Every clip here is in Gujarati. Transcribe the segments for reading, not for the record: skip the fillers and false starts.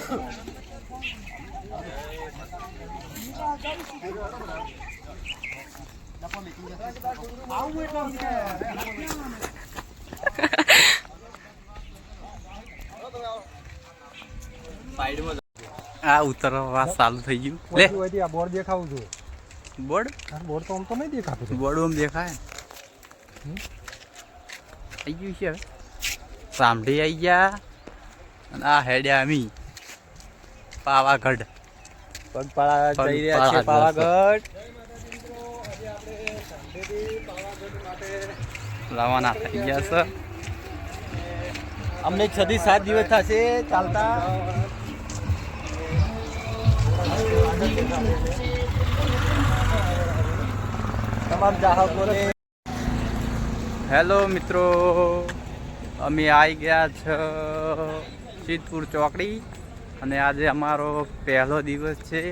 આ ઉતરવા ચાલુ થઈ ગયું. લે આ બોર્ડ દેખાવું છું. બોર્ડ બોર્ડ તો આમ તો નહીં દેખાતું. બોર્ડ આમ દેખાય. આવી ગયું છે હવે. સાંભળી આવી ગયા અને આ હેડ્યા અમી પાવાગઢ. પગપાળા જઈ રહ્યા છે પાવાગઢ. રવાના થઈ ગયા છે. અમને 6 થી 7 દિવસ થશે ચાલતા. તમામ ચાહકોને હેલો મિત્રો, અમે આવી ગયા છે સિદ્ધપુર ચોકડી અને આજે અમારો પહેલો દિવસ છે.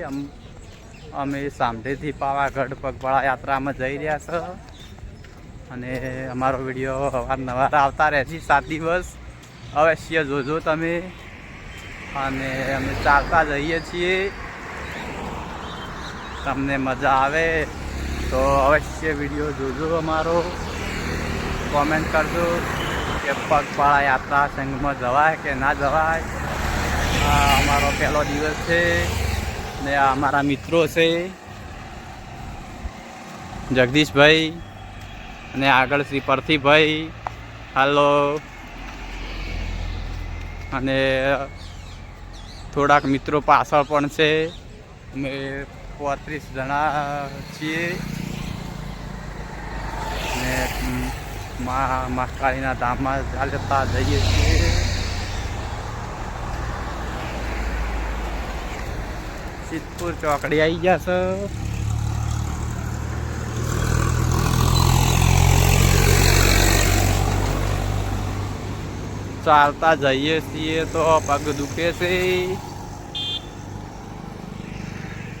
અમે સામઢેથી પાવાગઢ પગપાળા યાત્રામાં જઈ રહ્યા છે અને અમારો વિડીયો અવારનવાર આવતા રહેશે. 7 દિવસ અવશ્ય જોજો તમે. અને અમે ચાલતા જઈએ છીએ. તમને મજા આવે તો અવશ્ય વિડીયો જોજો અમારો. કોમેન્ટ કરજો કે પગપાળા યાત્રા સંઘમાં જવાય કે ના જવાય. આ અમારો પહેલો દિવસ છે ને આ અમારા મિત્રો છે જગદીશભાઈ અને આગળ શ્રી પરથીભાઈ. હાલો. અને થોડાક મિત્રો પાછળ પણ છે. અમે 35 જણા છીએ ને મહાકાળીના ધામમાં ચાલતા જઈએ છીએ. સિદ્ધપુર ચોકડી આવી ગયા છે. ચાલતા જઈએ છીએ તો પગ દુખે છે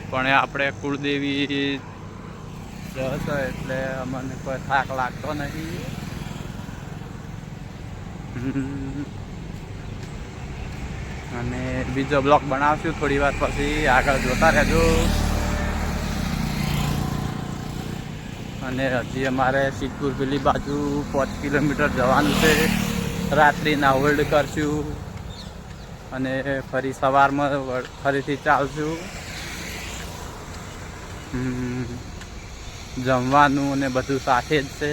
પણ આપણે કુળદેવી જશે એટલે અમને કોઈ થાક લાગતો નથી. અને બીજો બ્લોગ બનાવશું થોડી વાર પછી. આગળ જોતા રહેજો. અને હજી અમારે સિદ્ધપુર પેલી બાજુ 5 કિલોમીટર જવાનું છે. રાત્રિના હોલ્ડ કરશું અને ફરી સવારમાં ફરીથી ચાલશું. જમવાનું ને બધું સાથે જ છે.